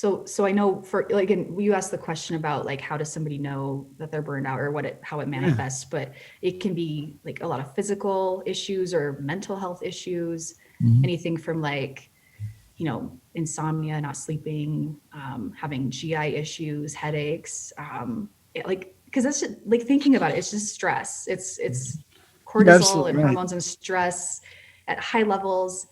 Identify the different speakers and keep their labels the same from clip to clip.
Speaker 1: So I know for like, and you asked the question about like, how does somebody know that they're burned out or how it
Speaker 2: Yeah.
Speaker 1: manifests, but it can be like a lot of physical issues or mental health issues,
Speaker 2: Mhm.
Speaker 1: anything from like, insomnia, not sleeping, having GI issues, headaches, because that's just, like thinking about it, it's just stress. It's
Speaker 2: You're
Speaker 1: cortisol
Speaker 2: absolutely
Speaker 1: and
Speaker 2: right.
Speaker 1: hormones and stress at high levels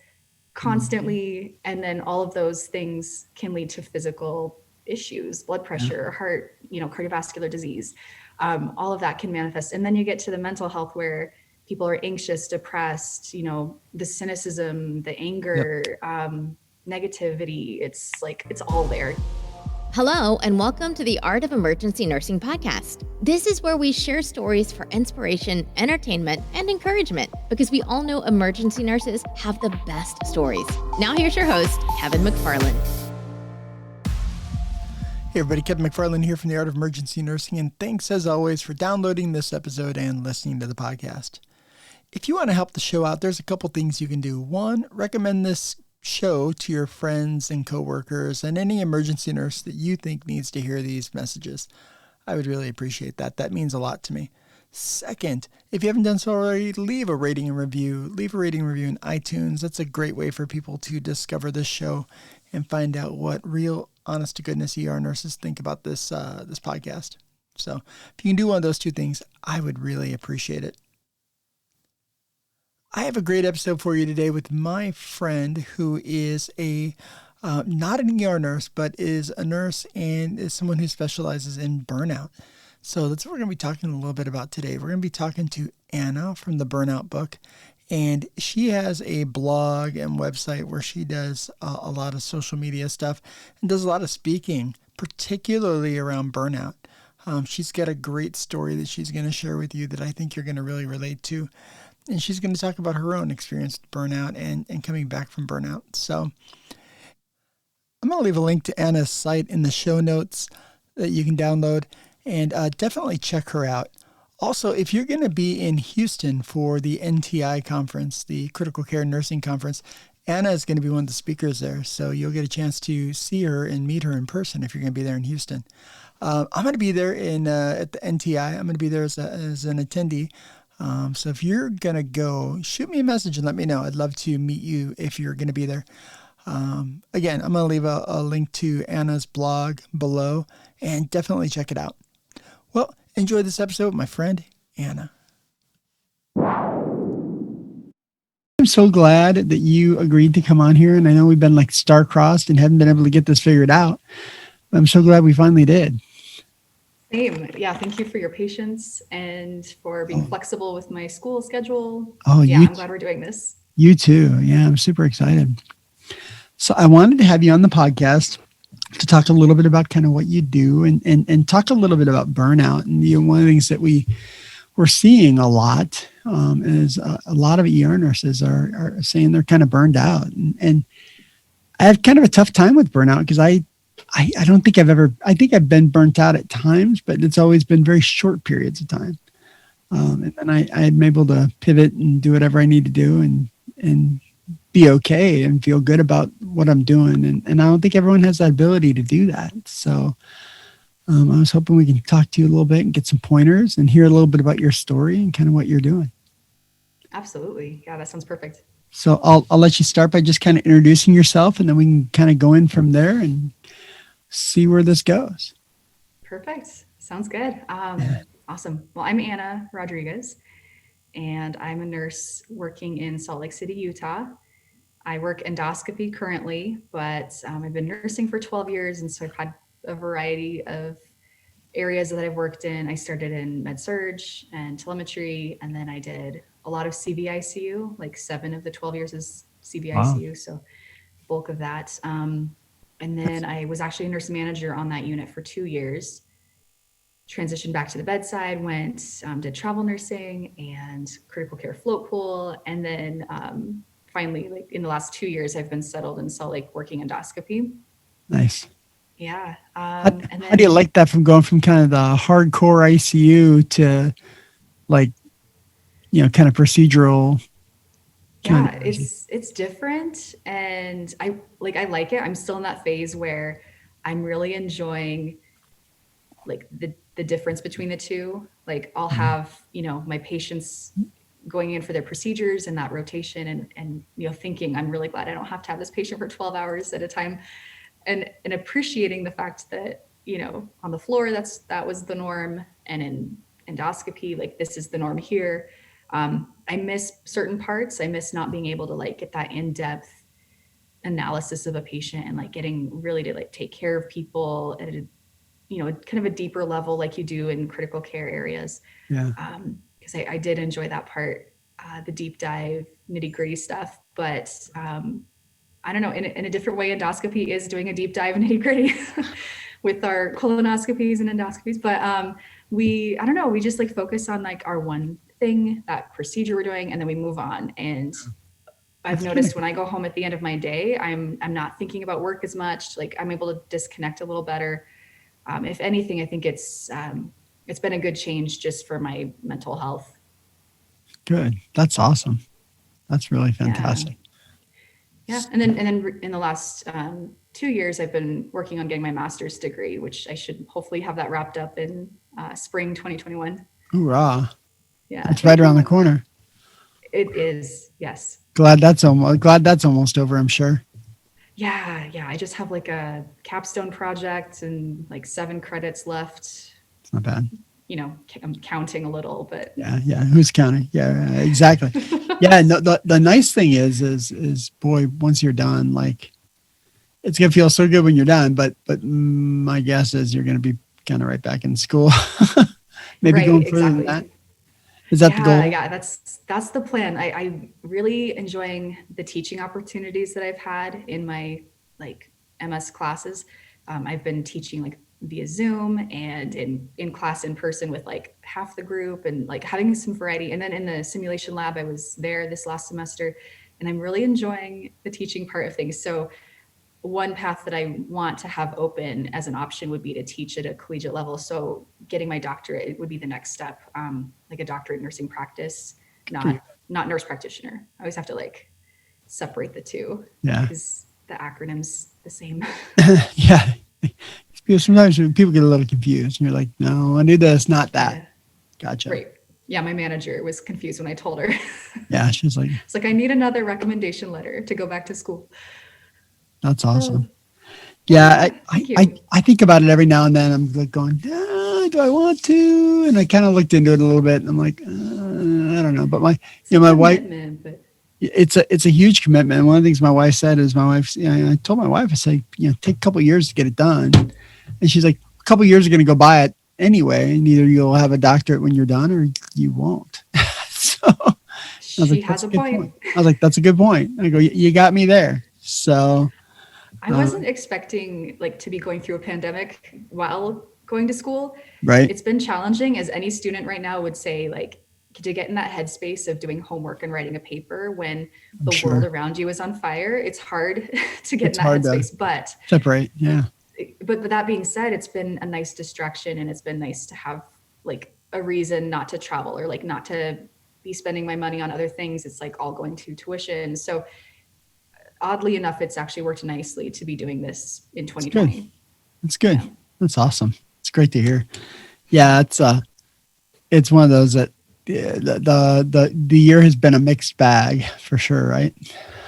Speaker 1: constantly, and then all of those things can lead to physical issues, blood
Speaker 2: Yeah.
Speaker 1: pressure, heart, cardiovascular disease. All of that can manifest, and then you get to the mental health where people are anxious, depressed, the cynicism, the
Speaker 2: Yep.
Speaker 1: anger, negativity. It's like it's all there.
Speaker 3: Hello, and welcome to the Art of Emergency Nursing podcast. This is where we share stories for inspiration, entertainment, and encouragement because we all know emergency nurses have the best stories. Now, here's your host, Kevin McFarland.
Speaker 2: Hey everybody, Kevin McFarland here from the Art of Emergency Nursing, and thanks as always for downloading this episode and listening to the podcast. If you want to help the show out, there's a couple things you can do. One, recommend this show to your friends and coworkers and any emergency nurse that you think needs to hear these messages. I would really appreciate that. That means a lot to me. Second, if you haven't done so already, leave a rating and review. Leave a rating and review in iTunes. That's a great way for people to discover this show and find out what real, honest to goodness ER nurses think about this podcast. So if you can do one of those two things, I would really appreciate it. I have a great episode for you today with my friend who is not an ER nurse, but is a nurse and is someone who specializes in burnout. So that's what we're going to be talking a little bit about today. We're going to be talking to Anna from the Burnout book, and she has a blog and website where she does a lot of social media stuff and does a lot of speaking, particularly around burnout. She's got a great story that she's going to share with you that I think you're going to really relate to. And she's going to talk about her own experience with burnout and coming back from burnout. So I'm going to leave a link to Anna's site in the show notes that you can download, and definitely check her out. Also, if you're going to be in Houston for the NTI conference, the Critical Care Nursing Conference, Anna is going to be one of the speakers there. So you'll get a chance to see her and meet her in person if you're going to be there in Houston. I'm going to be there at the NTI. I'm going to be there as an attendee. So if you're going to go, shoot me a message and let me know. I'd love to meet you if you're going to be there. Again, I'm going to leave a link to Anna's blog below and definitely check it out. Well, enjoy this episode with my friend, Anna. I'm so glad that you agreed to come on here. And I know we've been like star-crossed and haven't been able to get this figured out. I'm so glad we finally did.
Speaker 1: Same. Yeah. Thank you for your patience and for being flexible with my school schedule.
Speaker 2: Oh,
Speaker 1: Yeah, I'm glad we're doing this.
Speaker 2: You too. Yeah, I'm super excited. So I wanted to have you on the podcast to talk a little bit about kind of what you do and talk a little bit about burnout. And one of the things that we're seeing a lot is a lot of ER nurses are saying they're kind of burned out. And I have kind of a tough time with burnout because I don't think I think I've been burnt out at times, but it's always been very short periods of time. And then I'm able to pivot and do whatever I need to do and be okay and feel good about what I'm doing. And I don't think everyone has that ability to do that. So I was hoping we can talk to you a little bit and get some pointers and hear a little bit about your story and kind of what you're doing.
Speaker 1: Absolutely. Yeah, that sounds perfect.
Speaker 2: So I'll let you start by just kind of introducing yourself, and then we can kind of go in from there and see where this goes.
Speaker 1: Perfect. Sounds good. Awesome. Well, I'm Anna Rodriguez, and I'm a nurse working in Salt Lake City, Utah. I work endoscopy currently, but I've been nursing for 12 years. And so I've had a variety of areas that I've worked in. I started in med-surg and telemetry, and then I did a lot of CVICU, like 7 of the 12 years is CVICU. Wow. So bulk of that. And then I was actually a nurse manager on that unit for 2 years, transitioned back to the bedside, did travel nursing and critical care float pool. And then finally, like in the last 2 years, I've been settled in Salt Lake working endoscopy.
Speaker 2: Nice.
Speaker 1: Yeah.
Speaker 2: How do you like that from going from kind of the hardcore ICU to like, kind of procedural?
Speaker 1: Yeah, it's different. And I like it. I'm still in that phase where I'm really enjoying like the difference between the two. Like I'll
Speaker 2: Mhm.
Speaker 1: have, my patients going in for their procedures and that rotation and thinking I'm really glad I don't have to have this patient for 12 hours at a time, and appreciating the fact that, on the floor that was the norm, and in endoscopy, like this is the norm here. I miss certain parts. I miss not being able to like get that in-depth analysis of a patient and like getting really to like take care of people at a, kind of a deeper level like you do in critical care areas.
Speaker 2: Yeah.
Speaker 1: Because I did enjoy that part, the deep dive, nitty gritty stuff. But I don't know, in a different way, endoscopy is doing a deep dive nitty gritty with our colonoscopies and endoscopies. But I don't know, we just like focus on like our one thing, that procedure we're doing, and then we move on. And I've
Speaker 2: That's kind
Speaker 1: noticed
Speaker 2: of
Speaker 1: when I go home at the end of my day, I'm not thinking about work as much. Like I'm able to disconnect a little better. If anything, I think it's been a good change just for my mental health.
Speaker 2: good. That's awesome. That's really
Speaker 1: Yeah.
Speaker 2: fantastic.
Speaker 1: Yeah. And then in the last 2 years, I've been working on getting my master's degree, which I should hopefully have that wrapped up in spring 2021.
Speaker 2: Hoorah.
Speaker 1: Yeah.
Speaker 2: That's right around the corner.
Speaker 1: It is. Yes.
Speaker 2: Glad that's almost over, I'm sure.
Speaker 1: Yeah. Yeah. I just have like a capstone project and like 7 credits left.
Speaker 2: It's not bad.
Speaker 1: I'm counting a little, but
Speaker 2: Yeah. Who's counting? Yeah, exactly. Yeah. No, the nice thing is boy, once you're done, like it's gonna feel so good when you're done. But my guess is you're gonna be kind of right back in school. Maybe
Speaker 1: right.
Speaker 2: going further than that.
Speaker 1: Exactly.
Speaker 2: Is that the goal?
Speaker 1: Yeah, that's the plan. I really enjoying the teaching opportunities that I've had in my like MS classes. I've been teaching like via Zoom and in class in person with like half the group, and like having some variety. And then in the simulation lab, I was there this last semester, and I'm really enjoying the teaching part of things. So one path that I want to have open as an option would be to teach at a collegiate level. So getting my doctorate would be the next step, like a doctorate in nursing practice,
Speaker 2: Cool.
Speaker 1: not nurse practitioner. I always have to like separate the two
Speaker 2: Yeah.
Speaker 1: because the acronym's the same.
Speaker 2: Yeah. Because sometimes people get a little confused and you're like, no, I do this, not that.
Speaker 1: Yeah.
Speaker 2: Gotcha.
Speaker 1: Right. Yeah, my manager was confused when I told her.
Speaker 2: Yeah. She's like,
Speaker 1: It's like, I need another recommendation letter to go back to school.
Speaker 2: that's awesome.
Speaker 1: Yeah,
Speaker 2: Yeah.
Speaker 1: thank you.
Speaker 2: I think about it every now and then. I'm like going, do I want to? And I kind of looked into it a little bit and I'm like, I don't know. But
Speaker 1: It's a
Speaker 2: my wife,
Speaker 1: commitment, but
Speaker 2: it's a huge commitment. And one of the things my wife said is I told my wife, I said, take a couple of years to get it done. And she's like, a couple of years are going to go by it anyway. And either you'll have a doctorate when you're done or you won't. So I was
Speaker 1: she
Speaker 2: like,
Speaker 1: has
Speaker 2: that's
Speaker 1: a
Speaker 2: a good
Speaker 1: point.
Speaker 2: I was like, that's a good point. I go, you got me there. So
Speaker 1: I wasn't expecting like to be going through a pandemic while going to school.
Speaker 2: right.
Speaker 1: It's been challenging, as any student right now would say, like to get in that headspace of doing homework and writing a paper when the world
Speaker 2: Sure.
Speaker 1: around you is on fire. It's hard to get
Speaker 2: It's
Speaker 1: in that
Speaker 2: hard to
Speaker 1: headspace, but
Speaker 2: separate. Yeah.
Speaker 1: but that being said, it's been a nice distraction, and it's been nice to have like a reason not to travel or like not to be spending my money on other things. It's like all going to tuition. So oddly enough, it's actually worked nicely to be doing this in 2020.
Speaker 2: That's good.
Speaker 1: Yeah.
Speaker 2: That's awesome. It's great to hear. Yeah. It's one of those that the year has been a mixed bag for sure. Right.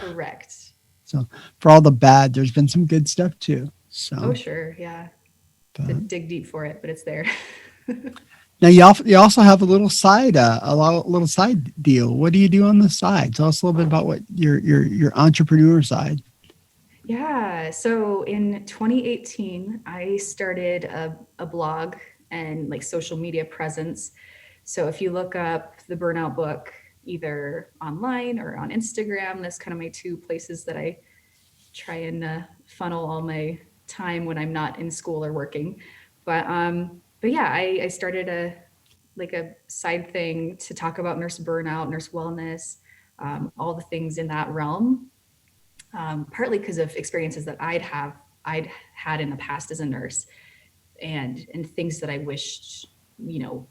Speaker 1: Correct.
Speaker 2: So for all the bad, there's been some good stuff too. So
Speaker 1: Oh, sure. Yeah. To
Speaker 2: but-
Speaker 1: dig deep for it, but it's there.
Speaker 2: now you also have a little side little side deal. What do you do on the side? Tell us a little bit about what your entrepreneur side.
Speaker 1: Yeah. So in 2018, I started a blog and like social media presence. So if you look up the Burnout book, either online or on Instagram, that's kind of my 2 places that I try and funnel all my time when I'm not in school or working. But yeah, I started a side thing to talk about nurse burnout, nurse wellness, all the things in that realm. Partly because of experiences that I'd had in the past as a nurse, and things that I wished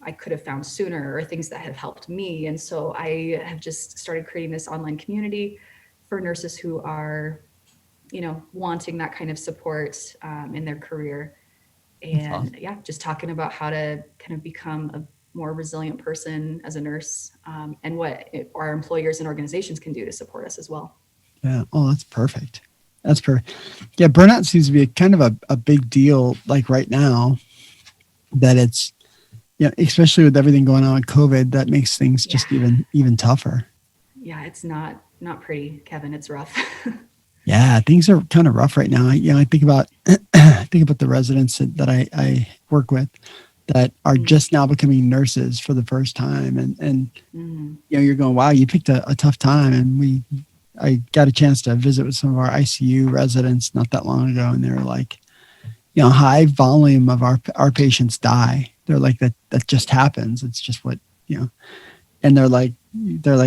Speaker 1: I could have found sooner, or things that have helped me. And so I have just started creating this online community for nurses who are wanting that kind of support in their career.
Speaker 2: That's
Speaker 1: And
Speaker 2: awesome.
Speaker 1: yeah, just talking about how to kind of become a more resilient person as a nurse, and what our employers and organizations can do to support us as well.
Speaker 2: Yeah. Oh, that's perfect. That's perfect. Yeah. Burnout seems to be kind of a big deal like right now that it's, especially with everything going on with COVID, that makes things
Speaker 1: Yeah.
Speaker 2: just even tougher.
Speaker 1: Yeah, it's not pretty, Kevin. It's rough.
Speaker 2: Yeah, things are kind of rough right now. I think about I think about the residents that I work with that are
Speaker 1: Mm,
Speaker 2: just now becoming nurses for the first time, and
Speaker 1: mm,
Speaker 2: you're going, wow, you picked a tough time. And I got a chance to visit with some of our ICU residents not that long ago, and they were like, high volume of our patients die. They're like that just happens. It's just what and they're like,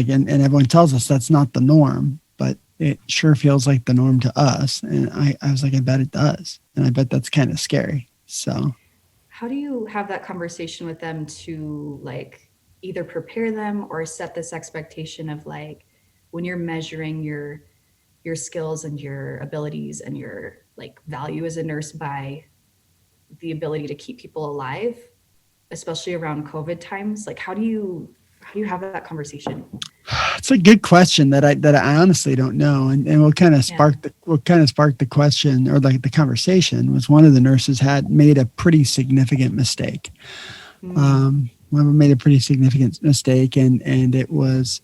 Speaker 2: and everyone tells us that's not the norm, but it sure feels like the norm to us. And I was like, I bet it does. And I bet that's kind of scary. So,
Speaker 1: how do you have that conversation with them to like either prepare them or set this expectation of like when you're measuring your skills and your abilities and your like value as a nurse by the ability to keep people alive, especially around COVID times? Like how do you have that conversation?
Speaker 2: it's a good question that I honestly don't know. And
Speaker 1: Yeah.
Speaker 2: what kind of sparked the question or like the conversation was one of the nurses had made a pretty significant mistake.
Speaker 1: Mm,
Speaker 2: One of them made a pretty significant mistake, and it was,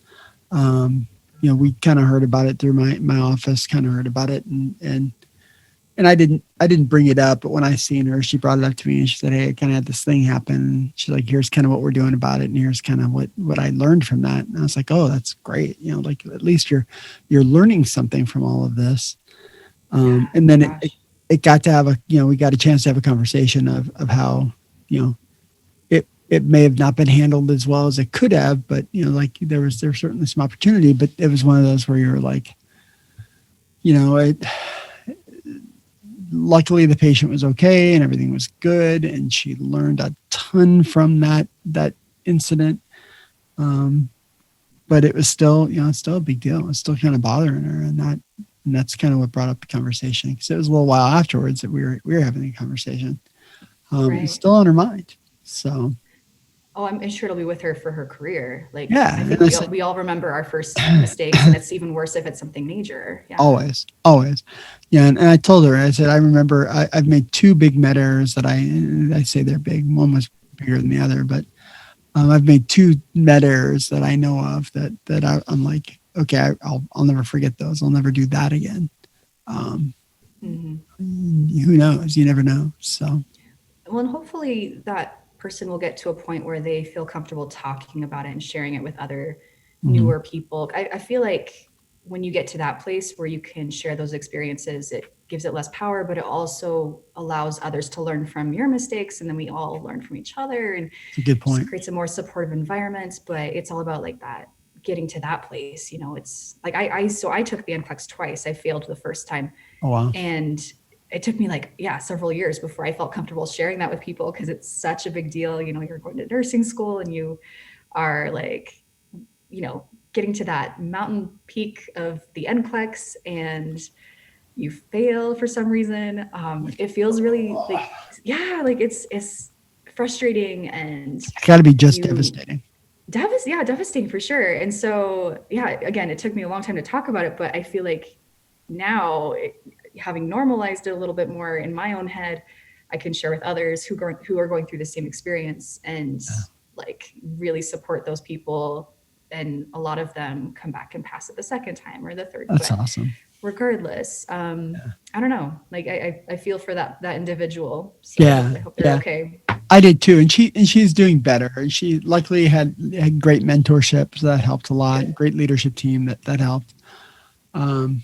Speaker 2: we kind of heard about it through my office, kind of heard about it, and I didn't bring it up, but when I seen her, she brought it up to me and she said, hey, I kind of had this thing happen. She's like, here's kind of what we're doing about it, and here's kind of what I learned from that. And I was like, oh, that's great. Like at least you're learning something from all of this.
Speaker 1: yeah.
Speaker 2: And
Speaker 1: Oh my
Speaker 2: then
Speaker 1: gosh.
Speaker 2: it got to have we got a chance to have a conversation of how, it may have not been handled as well as it could have, but like there's certainly some opportunity, but it was one of those where you're like, it, luckily the patient was okay and everything was good, and she learned a ton from that incident. Um, but it was still, it's still a big deal. It's still kind of bothering her, and that's kind of what brought up the conversation, because it was a little while afterwards that we were having a conversation. It's
Speaker 1: Right.
Speaker 2: still on her mind. So
Speaker 1: Oh, I'm sure it'll be with her for her career. Like,
Speaker 2: yeah,
Speaker 1: I
Speaker 2: and
Speaker 1: think
Speaker 2: I
Speaker 1: we all,
Speaker 2: said,
Speaker 1: we all remember our first mistakes, and it's even worse if it's something major. Yeah.
Speaker 2: always, yeah. And I told her, I said, I remember I've made two big med errors that I say they're big. One was bigger than the other, but I've made two med errors that I know of I'm like, okay, I'll never forget those. I'll never do that again. Um,
Speaker 1: Hmm.
Speaker 2: who knows? You never know. So
Speaker 1: Well, and hopefully that person will get to a point where they feel comfortable talking about it and sharing it with other
Speaker 2: mhm,
Speaker 1: newer people. I feel like when you get to that place where you can share those experiences, it gives it less power, but it also allows others to learn from your mistakes. And then we all learn from each other and
Speaker 2: it's a good
Speaker 1: just
Speaker 2: point.
Speaker 1: creates a more supportive environment. But it's all about like that getting to that place. It's like so I took the NCLEX twice. I failed the first time,
Speaker 2: Oh wow,
Speaker 1: and it took me like several years before I felt comfortable sharing that with people because it's such a big deal. You're going to nursing school and you are like, you know getting to that mountain peak of the NCLEX and you fail for some reason. It feels really like, like it's frustrating, and
Speaker 2: it's got to be just
Speaker 1: you
Speaker 2: devastating.
Speaker 1: devastating for sure. And so again, it took me a long time to talk about it, but I feel like now, having normalized it a little bit more in my own head, I can share with others who are going through the same experience, and
Speaker 2: Yeah,
Speaker 1: like really support those people. And a lot of them come back and pass it the second time or the third.
Speaker 2: that's
Speaker 1: But
Speaker 2: awesome.
Speaker 1: regardless,
Speaker 2: Yeah,
Speaker 1: I don't know. Like I feel for that individual. So
Speaker 2: yeah,
Speaker 1: I hope they're
Speaker 2: yeah.
Speaker 1: okay.
Speaker 2: I did too, and she's doing better. And she luckily had great mentorship, so that helped a lot.
Speaker 1: Good.
Speaker 2: Great leadership team that helped. Um,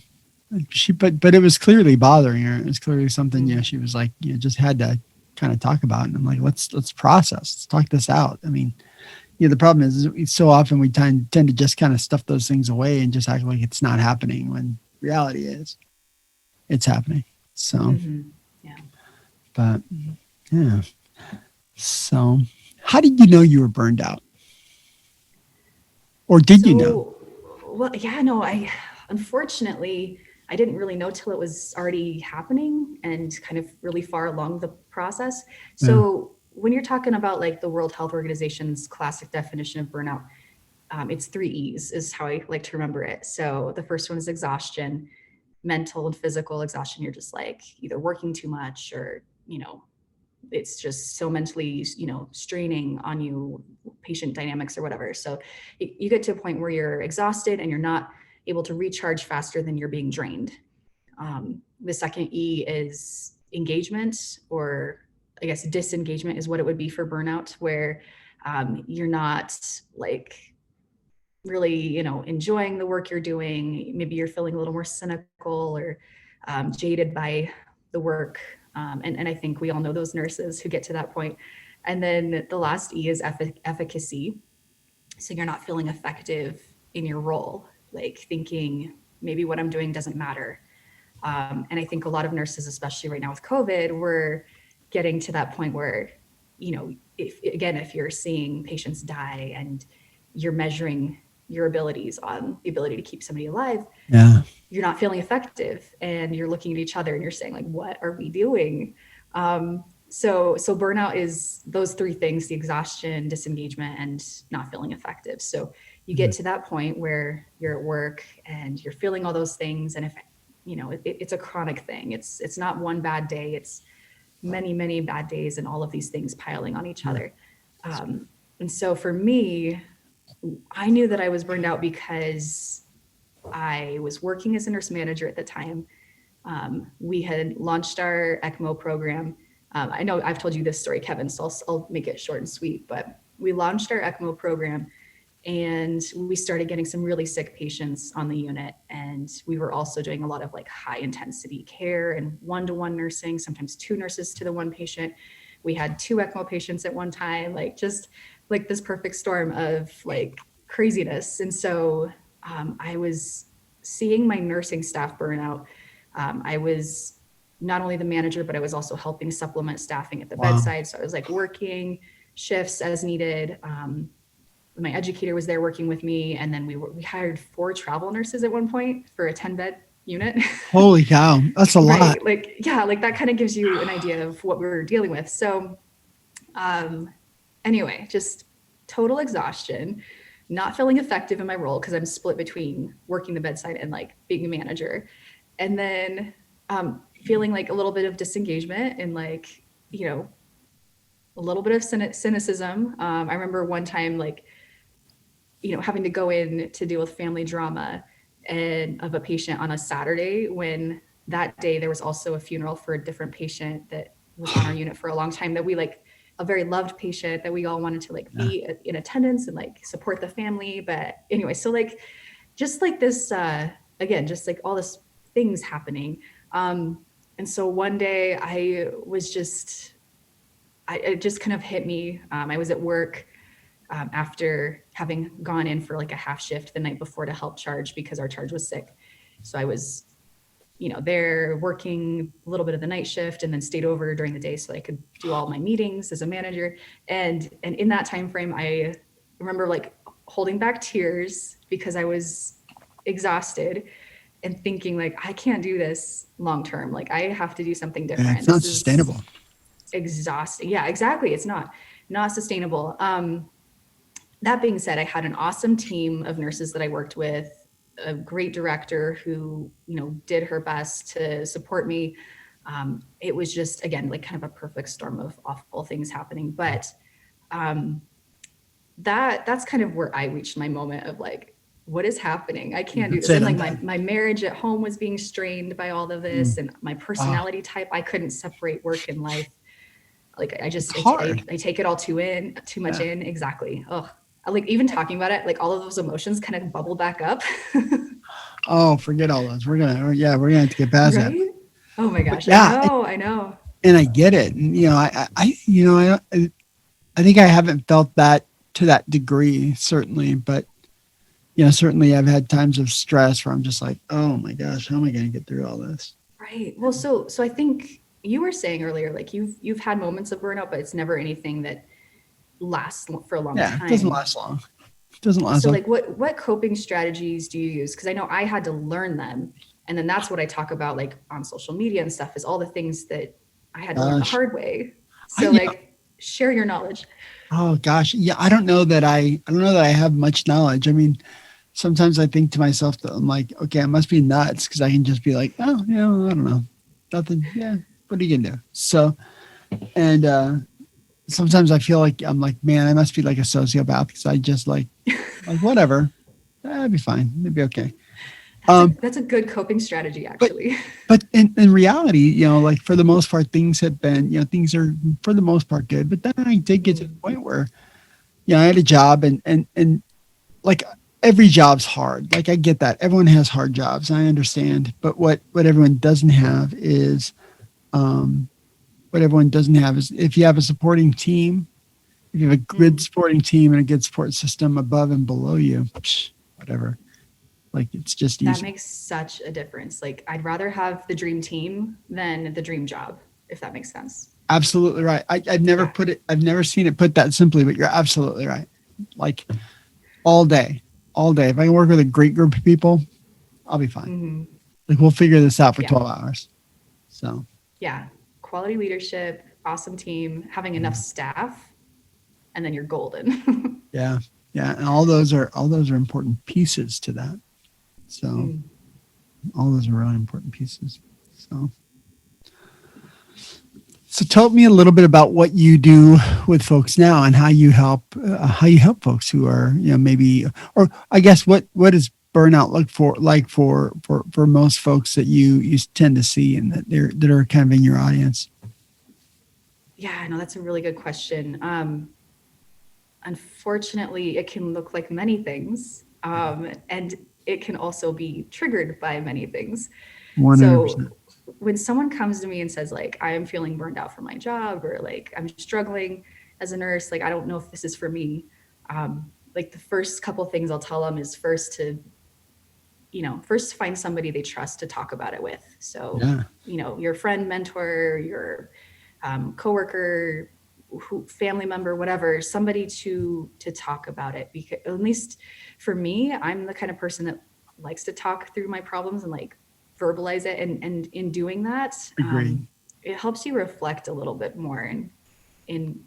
Speaker 2: but it was clearly bothering her. It was clearly something,
Speaker 1: Mm,
Speaker 2: she was like, just had to kind of talk about. And I'm like, let's process, let's talk this out. I mean, the problem is so often we tend to just kind of stuff those things away and just act like it's not happening when reality is it's happening. So,
Speaker 1: mm-hmm. Yeah.
Speaker 2: but yeah. So, how did you know you were burned out, or did you know?
Speaker 1: So, well, yeah, no, I unfortunately I didn't really know till it was already happening and kind of really far along the process. So when you're talking about like the World Health Organization's classic definition of burnout, it's 3 E's is how I like to remember it. So the first one is exhaustion, mental and physical exhaustion. You're just like either working too much or, it's just so mentally, straining on you, patient dynamics or whatever. So you get to a point where you're exhausted and you're not able to recharge faster than you're being drained. The second E is engagement, or I guess disengagement is what it would be for burnout, where you're not like really, enjoying the work you're doing. Maybe you're feeling a little more cynical or jaded by the work. And I think we all know those nurses who get to that point. And then the last E is efficacy. So you're not feeling effective in your role, like thinking maybe what I'm doing doesn't matter. And I think a lot of nurses, especially right now with COVID, we're getting to that point where, if you're seeing patients die and you're measuring your abilities on the ability to keep somebody alive, you're not feeling effective, and you're looking at each other and you're saying like, what are we doing? So burnout is those 3 things: the exhaustion, disengagement, and not feeling effective. So you get to that point where you're at work and you're feeling all those things. And if, it's a chronic thing, it's not one bad day, it's many, many bad days and all of these things piling on each other. And so for me, I knew that I was burned out because I was working as a nurse manager at the time. We had launched our ECMO program. I know I've told you this story, Kevin, so I'll make it short and sweet, but we launched our ECMO program and we started getting some really sick patients on the unit. And we were also doing a lot of like high intensity care and one-to-one nursing, sometimes 2 nurses to the 1 patient. We had 2 ECMO patients at one time, like just like this perfect storm of like craziness. And so I was seeing my nursing staff burn out. I was not only the manager, but I was also helping supplement staffing at the bedside. So I was like working shifts as needed. My educator was there working with me. And then we hired 4 travel nurses at one point for a 10-bed unit.
Speaker 2: Holy cow. That's a lot.
Speaker 1: Right. Like that kind of gives you an idea of what we were dealing with. So anyway, just total exhaustion, not feeling effective in my role because I'm split between working the bedside and like being a manager. And then feeling like a little bit of disengagement and like, a little bit of cynicism. I remember one time like, having to go in to deal with family drama and of a patient on a Saturday, when that day there was also a funeral for a different patient that was on our unit for a long time, that we like a very loved patient that we all wanted to like be in attendance and like support the family. But anyway, so like, just like this, again, just like all this things happening. And so one day it just kind of hit me. I was at work after having gone in for like a half shift the night before to help charge because our charge was sick. So I was, there working a little bit of the night shift and then stayed over during the day so I could do all my meetings as a manager. And in that time frame, I remember like holding back tears because I was exhausted and thinking like, I can't do this long term. Like I have to do something different.
Speaker 2: Yeah, it's not sustainable.
Speaker 1: Exhausting. Yeah, exactly. It's not sustainable. That being said, I had an awesome team of nurses that I worked with, a great director who, did her best to support me. It was just, again, like kind of a perfect storm of awful things happening. But that's kind of where I reached my moment of like, what is happening? I can't do this. And like my marriage at home was being strained by all of this, and my personality type, I couldn't separate work and life. Like I take it all too much in. Exactly. Oh, like even talking about it, like all of those emotions kind of bubble back up.
Speaker 2: Oh, forget all those. We're gonna have to get past that.
Speaker 1: Oh my gosh.
Speaker 2: Yeah,
Speaker 1: I know.
Speaker 2: And I get it. And, I think I haven't felt that to that degree, certainly, but certainly I've had times of stress where I'm just like, oh my gosh, how am I going to get through all this?
Speaker 1: Right. Well, so I think you were saying earlier, like you've had moments of burnout, but it's never anything that lasts for a long time.
Speaker 2: It doesn't last long. It doesn't last
Speaker 1: so
Speaker 2: long.
Speaker 1: Like what coping strategies do you use? Because I know I had to learn them And then that's what I talk about like on social media and stuff, is all the things that I had to learn the
Speaker 2: Gosh.
Speaker 1: hard way. So
Speaker 2: Yeah.
Speaker 1: like share your knowledge.
Speaker 2: Oh gosh. Yeah. I don't know that I have much knowledge. I mean, sometimes I think to myself that I'm like, okay, I must be nuts because I can just be like, oh, I don't know. Nothing. Yeah. What are you going to do? So, and sometimes I feel like I'm like, man, I must be like a sociopath because I just like whatever. That'd be fine. It'd be okay.
Speaker 1: That's a good coping strategy,
Speaker 2: But
Speaker 1: actually.
Speaker 2: but in reality, like for the most part, things have been, things are for the most part good. But then I did get to the point where, I had a job and like every job's hard. Like I get that. Everyone has hard jobs. I understand. But what everyone doesn't have is, if you have a supporting team, if you have a good supporting team and a good support system above and below you, whatever. Like it's just
Speaker 1: That
Speaker 2: easy.
Speaker 1: makes such a difference. Like I'd rather have the dream team than the dream job, if that makes sense.
Speaker 2: Absolutely right. I've never I've never seen it put that simply, but you're absolutely right. Like all day. If I can work with a great group of people, I'll be fine.
Speaker 1: Mm-hmm.
Speaker 2: Like we'll figure this out for
Speaker 1: Yeah.
Speaker 2: 12 hours. So
Speaker 1: Yeah. Quality leadership, awesome team, having enough staff, and then you're golden.
Speaker 2: yeah. And all those are important pieces to that. So all those are really important pieces. So tell me a little bit about what you do with folks now and how you help folks who are, maybe, or I guess what does burnout look for most folks that you tend to see and that are kind of in your audience?
Speaker 1: Yeah, no, that's a really good question. Unfortunately, it can look like many things, and it can also be triggered by many things.
Speaker 2: 100%.
Speaker 1: So when someone comes to me and says like, I am feeling burned out from my job, or like I'm struggling as a nurse, like I don't know if this is for me. Like the first couple things I'll tell them is first find somebody they trust to talk about it with. So, your friend, mentor, your coworker, family member, whatever, somebody to talk about it. Because at least for me, I'm the kind of person that likes to talk through my problems and like verbalize it. And in doing that, it helps you reflect a little bit more in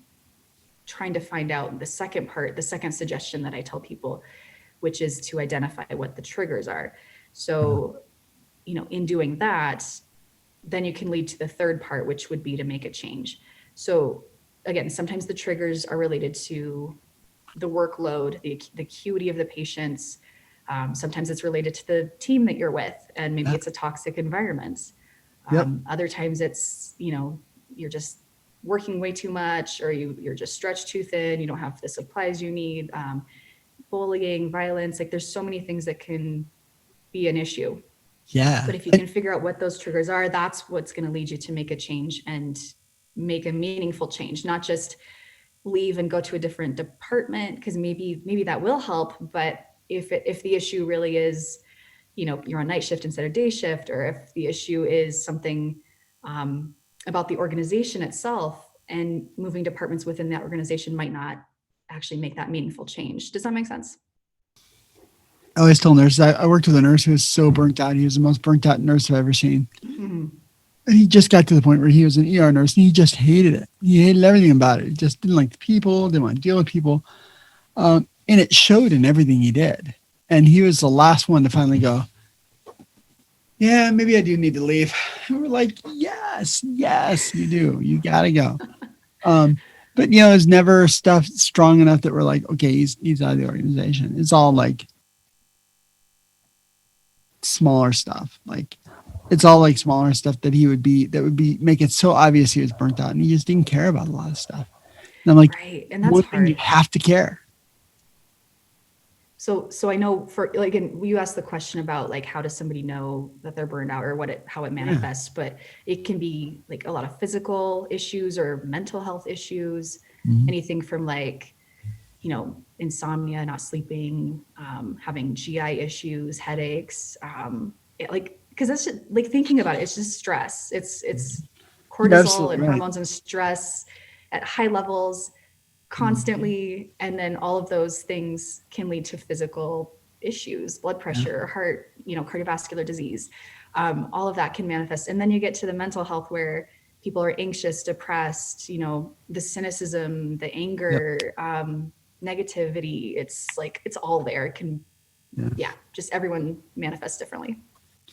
Speaker 1: trying to find out the second suggestion that I tell people, which is to identify what the triggers are. So, in doing that, then you can lead to the third part, which would be to make a change. So again, sometimes the triggers are related to the workload, the acuity of the patients. Sometimes it's related to the team that you're with, and maybe it's a toxic environment. Other times it's, you're just working way too much, or you're just stretched too thin. You don't have the supplies you need. Bullying, violence, like there's so many things that can be an issue.
Speaker 2: Yeah.
Speaker 1: But if you can figure out what those triggers are, that's what's going to lead you to make a change and make a meaningful change, not just leave and go to a different department, because maybe that will help. But if the issue really is, you're on night shift instead of day shift, or if the issue is something about the organization itself, and moving departments within that organization might not actually make that meaningful change. Does that make sense?
Speaker 2: I always tell nurses, I worked with a nurse who was so burnt out. He was the most burnt out nurse I've ever seen. Mm-hmm. And he just got to the point where he was an ER nurse and he just hated it. He hated everything about it. He just didn't like the people, didn't want to deal with people. And it showed in everything he did. And he was the last one to finally go, yeah, maybe I do need to leave. And we're like, yes, you do. You got to go. But, it's never stuff strong enough that we're like, okay, he's out of the organization. It's all like smaller stuff. Like it's all like smaller stuff that would be make it so obvious he was burnt out, and he just didn't care about a lot of stuff. And I'm like,
Speaker 1: right. And that's hard.
Speaker 2: You have to care.
Speaker 1: So I know for like, and you asked the question about like, how does somebody know that they're burned out, or how it manifests, but it can be like a lot of physical issues or mental health issues, anything from like, insomnia, not sleeping, having GI issues, headaches, because that's just like thinking about it, it's just stress. It's cortisol and hormones and stress at high levels constantly. And then all of those things can lead to physical issues, blood pressure, heart, cardiovascular disease. All of that can manifest. And then you get to the mental health where people are anxious, depressed, the cynicism, the
Speaker 2: Yep.
Speaker 1: anger, negativity. It's like, it's all there. It can,
Speaker 2: Yeah.
Speaker 1: just everyone manifests differently.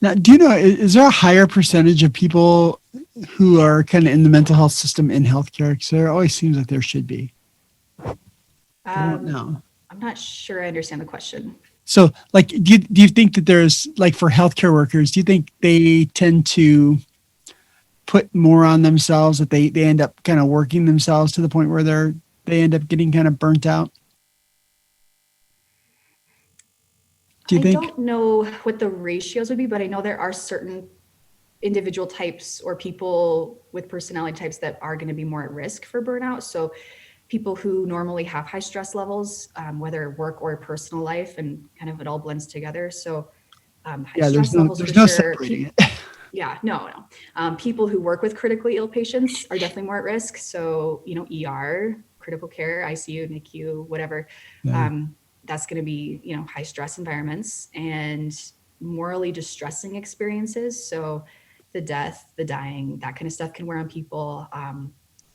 Speaker 2: Now, do you know, is there a higher percentage of people who are kind of in the mental health system in healthcare? Because there always seems like there should be. I don't know.
Speaker 1: I'm not sure I understand the question.
Speaker 2: So, like, do you think that there's, like, for healthcare workers, do you think they tend to put more on themselves, that they end up kind of working themselves to the point where they end up getting kind of burnt out? Do you
Speaker 1: I
Speaker 2: think?
Speaker 1: don't know what the ratios would be, but I know there are certain individual types or people with personality types that are going to be more at risk for burnout. So people who normally have high stress levels, whether work or personal life, and kind of it all blends together. So high
Speaker 2: Yeah,
Speaker 1: stress levels for
Speaker 2: there's no
Speaker 1: sure.
Speaker 2: separating it.
Speaker 1: Yeah, no. People who work with critically ill patients are definitely more at risk. So, ER, critical care, ICU, NICU, whatever.
Speaker 2: Yeah.
Speaker 1: That's going to be, high stress environments and morally distressing experiences. So the death, the dying, that kind of stuff can wear on people.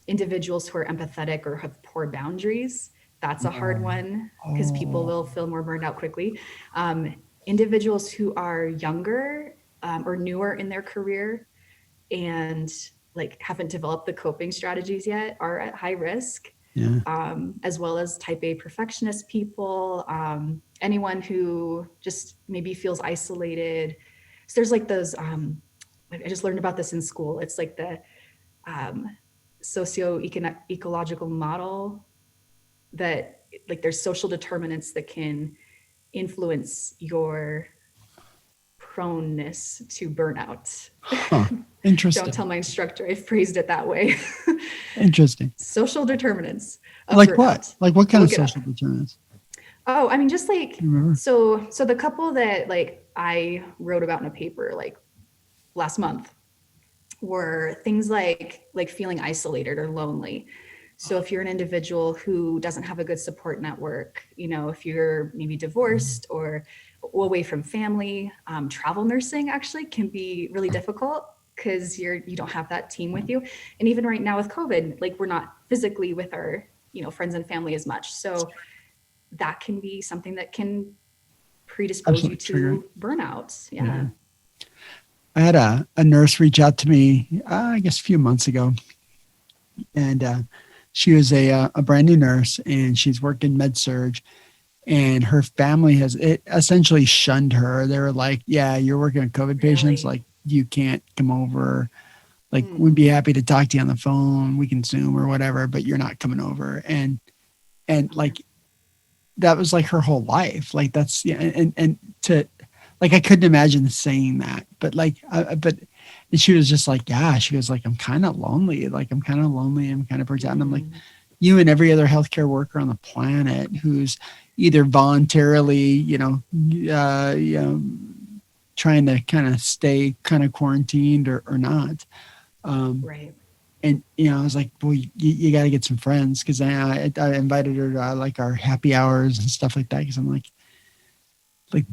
Speaker 1: Individuals who are empathetic or have poor boundaries, that's a hard one because people will feel more burned out quickly. Individuals who are younger or newer in their career and like haven't developed the coping strategies yet are at high risk.
Speaker 2: Yeah.
Speaker 1: As well as type A perfectionist people, anyone who just maybe feels isolated. So there's like those, I just learned about this in school. It's like the socio-ecological model that like there's social determinants that can influence your proneness to burnout.
Speaker 2: Huh. Interesting.
Speaker 1: Don't tell my instructor I phrased it that way.
Speaker 2: Interesting.
Speaker 1: Social determinants of
Speaker 2: Like
Speaker 1: burnout.
Speaker 2: what? Like what kind of
Speaker 1: Look it up.
Speaker 2: social determinants?
Speaker 1: Oh, I mean, just like,
Speaker 2: Do you remember?
Speaker 1: so the couple that like I wrote about in a paper like last month were things like feeling isolated or lonely. So if you're an individual who doesn't have a good support network, if you're maybe divorced or away from family, travel nursing actually can be really difficult because you don't have that team with you. And even right now with COVID, like we're not physically with our, friends and family as much. So that can be something that can predispose you to burnout. Yeah.
Speaker 2: I had a nurse reach out to me, I guess a few months ago, and she was a brand new nurse, and she's working med surge, and her family has essentially shunned her. They were like, "Yeah, you're working with COVID patients, like you can't come over. Like we'd be happy to talk to you on the phone, we can Zoom or whatever, but you're not coming over." And like that was like her whole life. Like that's and to like I couldn't imagine saying that, but and she was just like, yeah, she was like, I'm kind of lonely. Like I'm kind of lonely. I'm kind of burnt out. And I'm like, you and every other healthcare worker on the planet who's either voluntarily, trying to kind of stay kind of quarantined or not.
Speaker 1: Right.
Speaker 2: And, I was like, well, you got to get some friends. Cause I invited her to like our happy hours and stuff like that. Cause I'm like,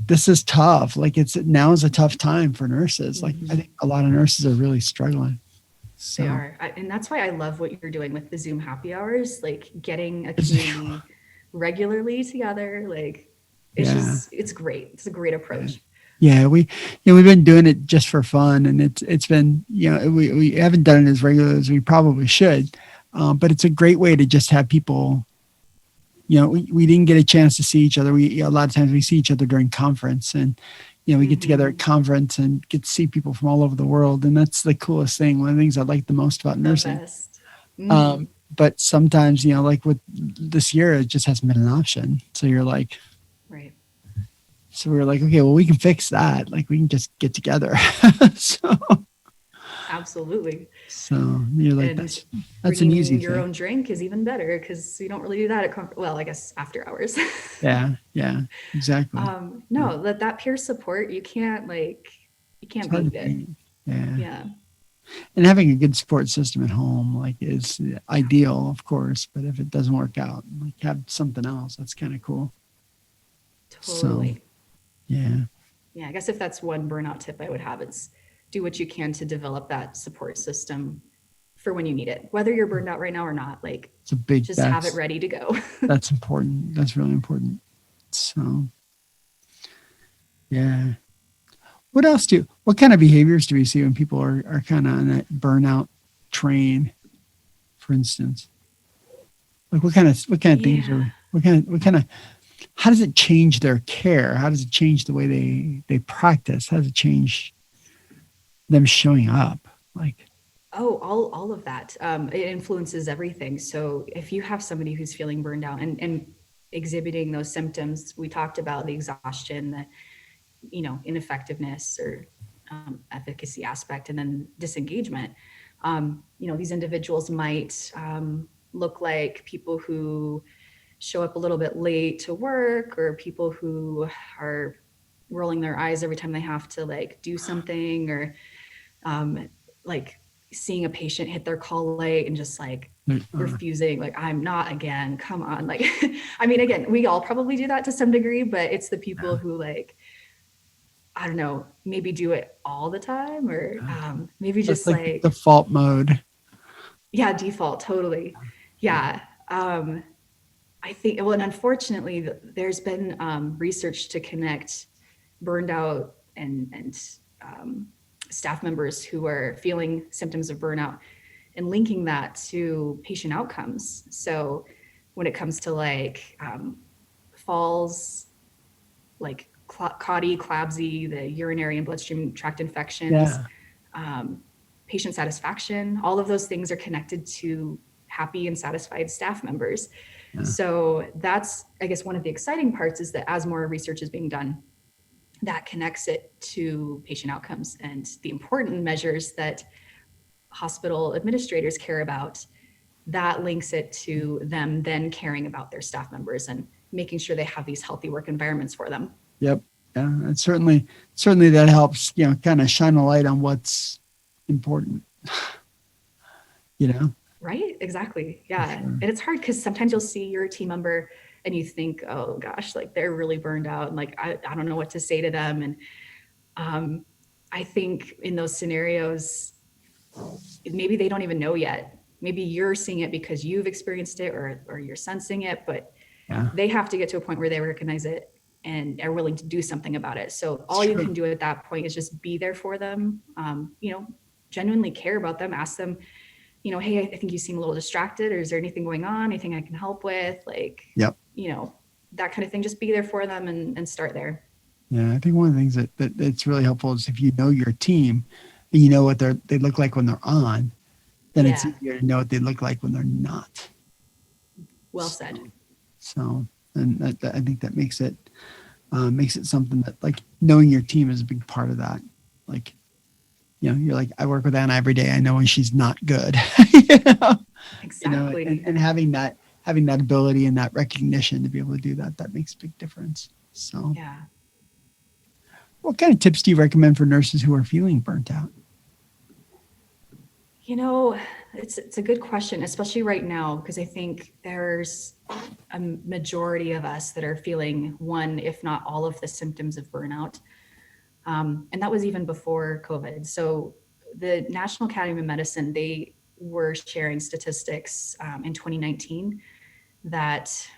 Speaker 2: this is tough. Like now is a tough time for nurses. Like I think a lot of nurses are really struggling. So.
Speaker 1: They are. And that's why I love what you're doing with the Zoom happy hours, like getting a community regularly together. Like it's great. It's a great approach.
Speaker 2: Yeah, we've been doing it just for fun, and it's been, we haven't done it as regular as we probably should, but it's a great way to just have people. We didn't get a chance to see each other. A lot of times we see each other during conference, and we get together at conference and get to see people from all over the world, and that's the coolest thing. One of the things I like the most about nursing. But sometimes, like with this year, it just hasn't been an option. So you're like,
Speaker 1: right.
Speaker 2: So we were like, okay, well, we can fix that. Like we can just get together. So
Speaker 1: absolutely.
Speaker 2: So you're like, that's an easy
Speaker 1: your
Speaker 2: thing.
Speaker 1: own drink is even better because you don't really do that at well, I guess after hours.
Speaker 2: Yeah, exactly.
Speaker 1: No, that peer support, you can't beat it. Yeah.
Speaker 2: And having a good support system at home is ideal, of course, but if it doesn't work out, have something else. That's kind of cool.
Speaker 1: Totally.
Speaker 2: So, yeah.
Speaker 1: Yeah, I guess if that's one burnout tip I would have, it's do what you can to develop that support system for when you need it, whether you're burned out right now or not. Like,
Speaker 2: It's a big,
Speaker 1: just have it ready to go.
Speaker 2: That's important. That's really important. So, yeah. What kind of behaviors do we see when people are kind of on that burnout train, for instance? Like what kind of things how does it change their care? How does it change the way they practice? How does it change them showing up? Like,
Speaker 1: Oh, all of that. It influences everything. So if you have somebody who's feeling burned out and exhibiting those symptoms, we talked about the exhaustion, the, ineffectiveness or efficacy aspect, and then disengagement. These individuals might look like people who show up a little bit late to work, or people who are rolling their eyes every time they have to like do something, or like seeing a patient hit their call late and just like refusing, like, I'm not again, come on. Like, I mean, again, we all probably do that to some degree, but it's the people who like, I don't know, maybe do it all the time, or maybe just like
Speaker 2: default mode.
Speaker 1: Yeah, default, totally. Yeah. I think, well, and unfortunately, there's been research to connect burned out and staff members who are feeling symptoms of burnout and linking that to patient outcomes. So when it comes to like falls, like CLABSI, the urinary and bloodstream tract infections, patient satisfaction, all of those things are connected to happy and satisfied staff members. Yeah. So that's, I guess, one of the exciting parts is that as more research is being done, that connects it to patient outcomes and the important measures that hospital administrators care about. That links it to them then caring about their staff members and making sure they have these healthy work environments for them.
Speaker 2: Yep. Yeah. And certainly that helps, kind of shine a light on what's important,
Speaker 1: Right. Exactly. Yeah. Sure. And it's hard because sometimes you'll see your team member and you think, oh gosh, like they're really burned out and like, I don't know what to say to them. And I think in those scenarios, maybe they don't even know yet. Maybe you're seeing it because you've experienced it or you're sensing it, but they have to get to a point where they recognize it and are willing to do something about it. So all you can do at that point is just be there for them, genuinely care about them, ask them, hey, I think you seem a little distracted, or is there anything going on? Anything I can help with? Like, that kind of thing. Just be there for them and start there.
Speaker 2: Yeah. I think one of the things that's really helpful is if you know your team and you know what they look like when they're on, then it's easier to know what they look like when they're not.
Speaker 1: Well said.
Speaker 2: So, and I think that makes it something that, like, knowing your team is a big part of that. Like, you're like, I work with Anna every day. I know when she's not good.
Speaker 1: Exactly.
Speaker 2: And having that ability and that recognition to be able to do that makes a big difference. So,
Speaker 1: yeah.
Speaker 2: What kind of tips do you recommend for nurses who are feeling burnt out?
Speaker 1: It's a good question, especially right now, because I think there's a majority of us that are feeling one, if not all of the symptoms of burnout. And that was even before COVID. So the National Academy of Medicine, they were sharing statistics in 2019 that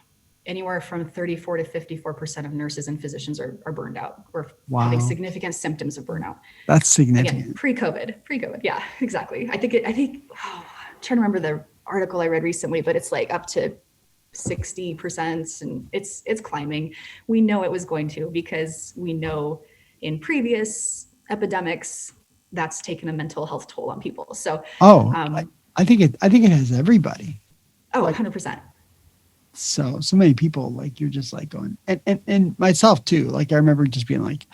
Speaker 1: anywhere from 34 to 54% of nurses and physicians are burned out or having significant symptoms of burnout.
Speaker 2: That's significant.
Speaker 1: Again, pre-COVID. Yeah, exactly. I think I'm trying to remember the article I read recently, but it's like up to 60% and it's climbing. We know it was going to, because we know in previous epidemics that's taken a mental health toll on people. So,
Speaker 2: I think it has everybody.
Speaker 1: Oh, 100%.
Speaker 2: So many people, like, you're just like going, and myself too. Like, I remember just being like,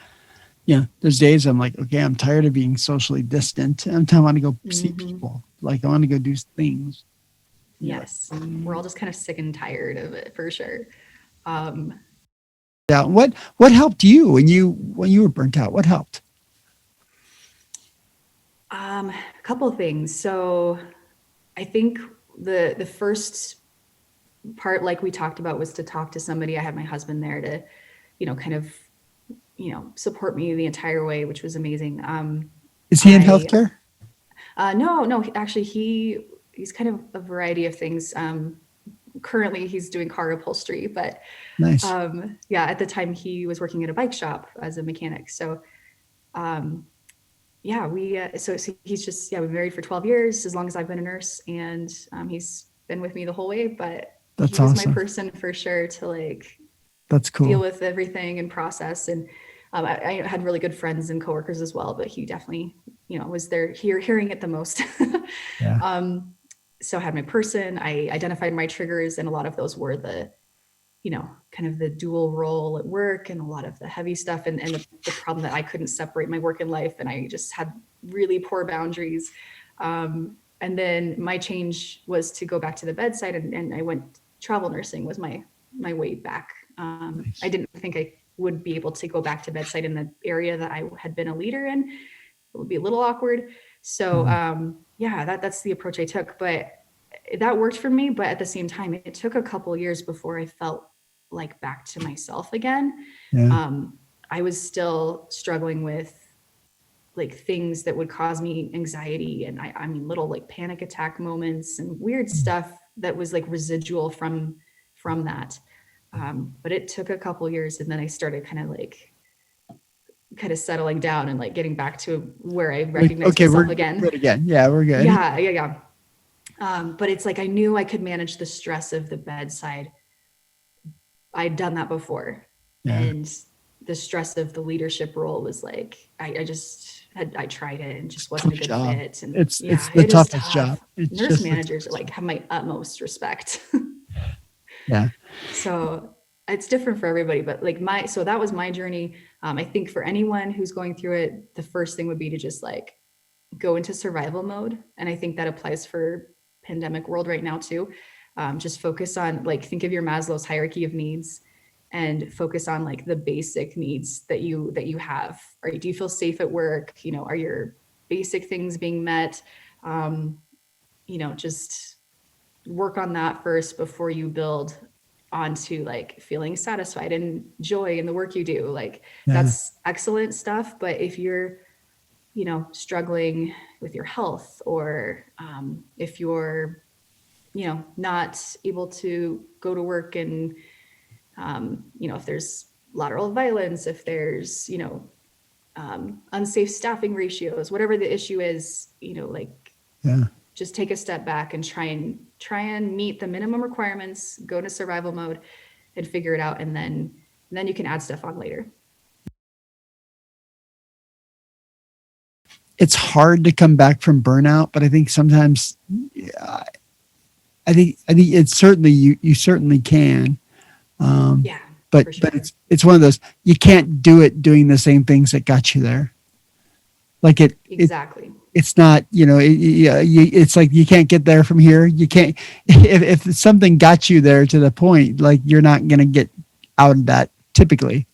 Speaker 2: there's days I'm like, okay, I'm tired of being socially distant. I want to go see people. Like, I want to go do things.
Speaker 1: Yes. We're all just kind of sick and tired of it, for sure.
Speaker 2: Yeah. What helped you when you were burnt out? What helped?
Speaker 1: A couple of things. So I think the first part, like we talked about, was to talk to somebody. I had my husband there to, kind of, support me the entire way, which was amazing.
Speaker 2: Is he in healthcare?
Speaker 1: No, actually he's kind of a variety of things. Currently he's doing car upholstery, but
Speaker 2: Nice.
Speaker 1: yeah, at the time he was working at a bike shop as a mechanic. So yeah, so he's just, yeah, we've been married for 12 years, as long as I've been a nurse, and he's been with me the whole way, but
Speaker 2: That's
Speaker 1: he was my
Speaker 2: awesome.
Speaker 1: person for sure to like
Speaker 2: That's
Speaker 1: deal
Speaker 2: cool.
Speaker 1: with everything and process. And I had really good friends and coworkers as well, but he definitely, was there hearing it the most.
Speaker 2: Yeah.
Speaker 1: So I had my person, I identified my triggers, and a lot of those were the, kind of the dual role at work and a lot of the heavy stuff, and the problem that I couldn't separate my work and life, and I just had really poor boundaries. And then my change was to go back to the bedside, and I went travel nursing was my way back.
Speaker 2: Nice.
Speaker 1: I didn't think I would be able to go back to bedside in the area that I had been a leader in. It would be a little awkward. So yeah, that's the approach I took, but that worked for me. But at the same time, it took a couple of years before I felt like back to myself again.
Speaker 2: Yeah.
Speaker 1: I was still struggling with like things that would cause me anxiety, and I mean little like panic attack moments and weird stuff that was like residual from that. But it took a couple years, and then I started kind of settling down and like getting back to where I recognized
Speaker 2: Okay,
Speaker 1: myself
Speaker 2: we're
Speaker 1: again.
Speaker 2: good again. Yeah, we're good.
Speaker 1: Yeah. But it's like I knew I could manage the stress of the bedside. I'd done that before.
Speaker 2: Yeah.
Speaker 1: And the stress of the leadership role was like, I tried it and just wasn't a good
Speaker 2: Job.
Speaker 1: fit. And
Speaker 2: It's
Speaker 1: yeah,
Speaker 2: the
Speaker 1: it is
Speaker 2: toughest
Speaker 1: tough.
Speaker 2: job. It's
Speaker 1: Nurse
Speaker 2: just
Speaker 1: managers like have my utmost respect.
Speaker 2: Yeah.
Speaker 1: So it's different for everybody, but like so that was my journey. I think for anyone who's going through it, the first thing would be to just like go into survival mode. And I think that applies for pandemic world right now too. Just focus on like, think of your Maslow's hierarchy of needs and focus on like the basic needs that you have. Do you feel safe at work? Are your basic things being met? Just work on that first before you build onto like feeling satisfied and joy in the work you do. Like that's excellent stuff. But if you're, struggling with your health, or if you're, not able to go to work, and, if there's lateral violence, if there's, unsafe staffing ratios, whatever the issue is, just take a step back and try and meet the minimum requirements, go to survival mode and figure it out. And then you can add stuff on later.
Speaker 2: It's hard to come back from burnout, but I think sometimes, I think it's certainly, you certainly can.
Speaker 1: Yeah,
Speaker 2: but
Speaker 1: sure.
Speaker 2: but it's one of those, you can't do it doing the same things that got you there. Like
Speaker 1: exactly.
Speaker 2: It's not, it's like you can't get there from here. You can't, if something got you there to the point, like you're not going to get out of that typically.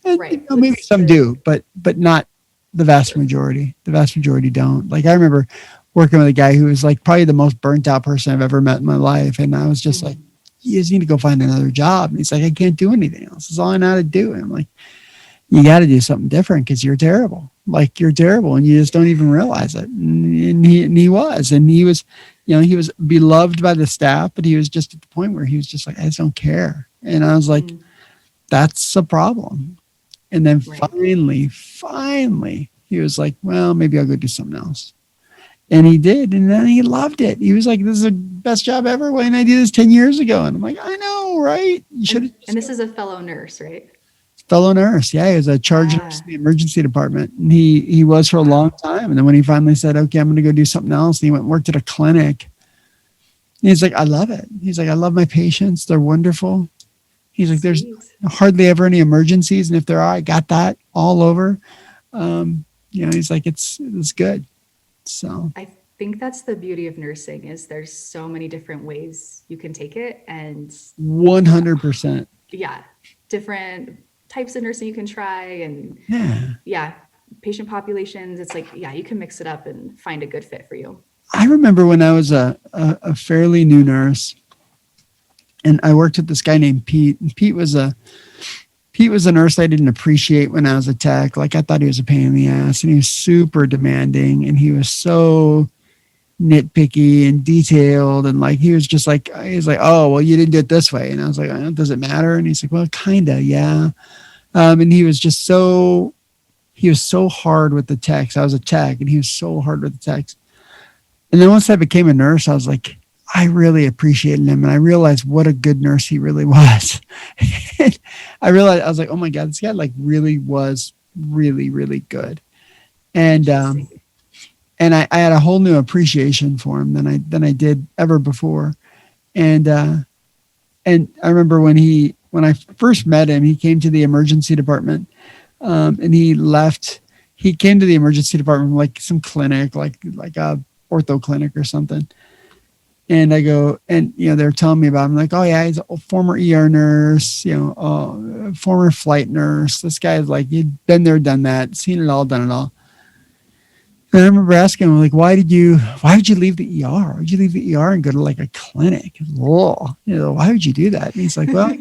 Speaker 2: And,
Speaker 1: right.
Speaker 2: Maybe some do, but not the vast majority. The vast majority don't. Like I remember working with a guy who was like probably the most burnt out person I've ever met in my life. And I was just like, you just need to go find another job. And he's like, I can't do anything else. It's all I know how to do. And I'm like, you got to do something different because you're terrible. Like you're terrible and you just don't even realize it. And he was he was beloved by the staff, but he was just at the point where he was just like, I just don't care. And I was like, that's a problem. And then finally, he was like, well, maybe I'll go do something else. And he did. And then he loved it. He was like, this is the best job ever. Why didn't I do this 10 years ago? And I'm like, I know, right? You should.
Speaker 1: And this is a fellow nurse, right?
Speaker 2: Fellow nurse. Yeah, he was a charge nurse in the emergency department. And he was for a long time. And then when he finally said, okay, I'm going to go do something else, and he went and worked at a clinic. And he's like, I love it. He's like, I love my patients. They're wonderful. He's like, there's hardly ever any emergencies. And if there are, I got that all over. He's like, it's good. So
Speaker 1: I think that's the beauty of nursing is there's so many different ways you can take it. And
Speaker 2: 100%.
Speaker 1: Yeah. Different types of nursing you can try. And patient populations. It's like, you can mix it up and find a good fit for you.
Speaker 2: I remember when I was a fairly new nurse, and I worked with this guy named Pete. And Pete Pete was a nurse I didn't appreciate when I was a tech. Like, I thought he was a pain in the ass, and he was super demanding, and he was so nitpicky and detailed, and like he was like, oh well, you didn't do it this way, and I was like, oh, does it matter? And he's like, well, kinda, yeah. And he was so hard with the techs. I was a tech, and he was so hard with the techs. And then once I became a nurse, I was like, I really appreciated him, and I realized what a good nurse he really was. I was like, oh my god, this guy like really was really, really good. And I had a whole new appreciation for him than I did ever before. And I remember when I first met him, he came to the emergency department, and he came to the emergency department from like some clinic, like a ortho clinic or something. And I go, and they're telling me about him, like, oh yeah, he's a former ER nurse, former flight nurse. This guy's like, he'd been there, done that, seen it all, done it all. And I remember asking him, like, why did you leave the ER? Why'd you leave the ER and go to like a clinic? Whoa, why would you do that? And he's like, well, he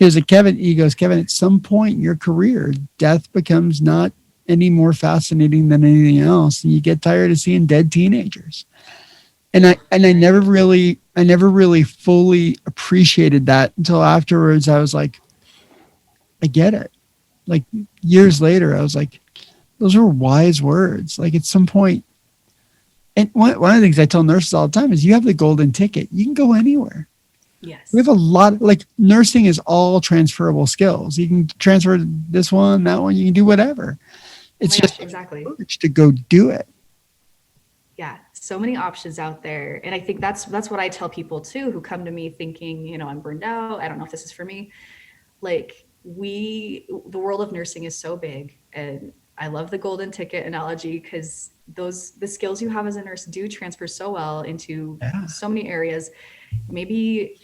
Speaker 2: goes, Kevin, at some point in your career, death becomes not any more fascinating than anything else. And you get tired of seeing dead teenagers. And I never really fully appreciated that until afterwards. I was like, I get it. Like years later, I was like, those are wise words. Like at some point, and one of the things I tell nurses all the time is you have the golden ticket. You can go anywhere.
Speaker 1: Yes.
Speaker 2: We have a lot, like nursing is all transferable skills. You can transfer this one, that one, you can do whatever. It's just
Speaker 1: exactly
Speaker 2: to go do it.
Speaker 1: Yeah. So many options out there. And I think that's what I tell people too, who come to me thinking, I'm burned out. I don't know if this is for me. Like the world of nursing is so big, and I love the golden ticket analogy because the skills you have as a nurse do transfer so well into so many areas. Maybe,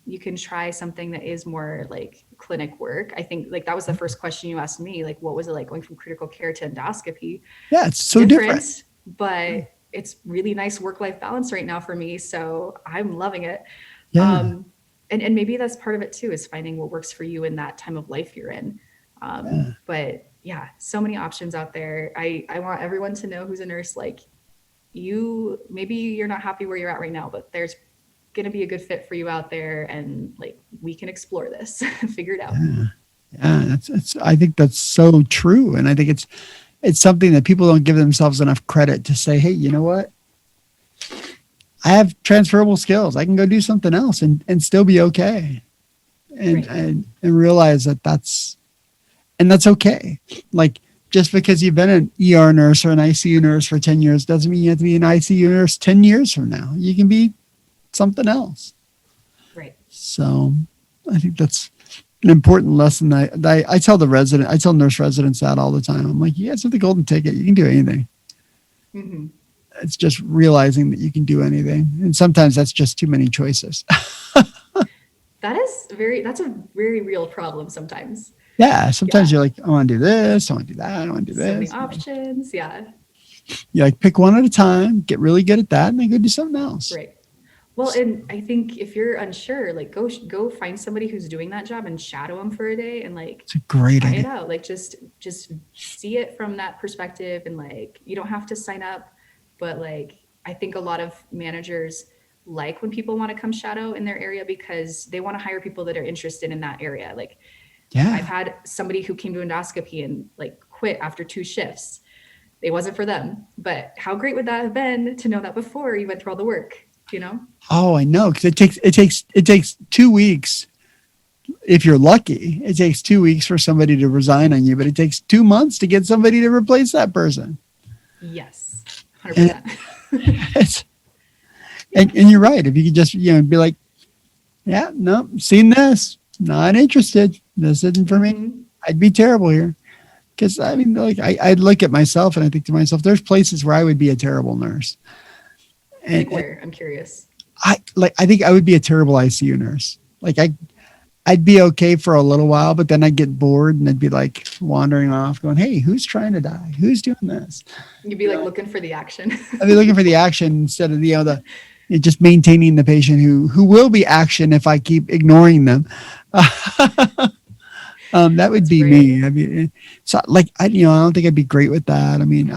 Speaker 1: you can try something that is more like clinic work. I think like that was the first question you asked me, like, what was it like going from critical care to endoscopy?
Speaker 2: Yeah, it's so different.
Speaker 1: But it's really nice work-life balance right now for me. So I'm loving it.
Speaker 2: Yeah.
Speaker 1: And maybe that's part of it too, is finding what works for you in that time of life you're in. But yeah, so many options out there. I want everyone to know who's a nurse, like maybe you're not happy where you're at right now, but there's going to be a good fit for you out there. And like, we can explore this, figure it out.
Speaker 2: Yeah. I think that's so true. And I think it's something that people don't give themselves enough credit to say, hey, you know what? I have transferable skills. I can go do something else and still be okay. And realize that's okay. Like just because you've been an ER nurse or an ICU nurse for 10 years doesn't mean you have to be an ICU nurse 10 years from now. You can be something else.
Speaker 1: Right.
Speaker 2: So I think that's an important lesson. I tell nurse residents that all the time. I'm like, you guys have the golden ticket. You can do anything. Mm-hmm. It's just realizing that you can do anything. And sometimes that's just too many choices.
Speaker 1: That's a very real problem sometimes.
Speaker 2: Yeah. Sometimes you're like, I want to do this. I want to do that. I want to do this.
Speaker 1: So many options. Yeah.
Speaker 2: You like pick one at a time, get really good at that, and then go do something else.
Speaker 1: Right. Well, and I think if you're unsure, like go find somebody who's doing that job and shadow them for a day and like
Speaker 2: it's a great
Speaker 1: try
Speaker 2: idea.
Speaker 1: it out. Like just see it from that perspective, and like you don't have to sign up, but like I think a lot of managers like when people want to come shadow in their area because they want to hire people that are interested in that area. Like I've had somebody who came to endoscopy and like quit after 2 shifts. It wasn't for them, but how great would that have been to know that before you went through all the work?
Speaker 2: Oh, I know. Cause it takes 2 weeks. If you're lucky, it takes 2 weeks for somebody to resign on you, but it takes 2 months to get somebody to replace that person.
Speaker 1: Yes. 100%.
Speaker 2: And you're right. If you could just, be like, yeah, no, seen this, not interested. This isn't for me. I'd be terrible here. Cause I mean, like I'd look at myself and I think to myself, there's places where I would be a terrible nurse. And,
Speaker 1: like where? I'm curious.
Speaker 2: I think I would be a terrible ICU nurse. Like I'd be okay for a little while, but then I'd get bored and I'd be like wandering off going, hey, who's trying to die? Who's doing this?
Speaker 1: You'd be like looking for the action.
Speaker 2: I'd be looking for the action instead of just maintaining the patient who will be action if I keep ignoring them. That would
Speaker 1: That's
Speaker 2: be
Speaker 1: great.
Speaker 2: me. I mean, so like I don't think I'd be great with that. I mean,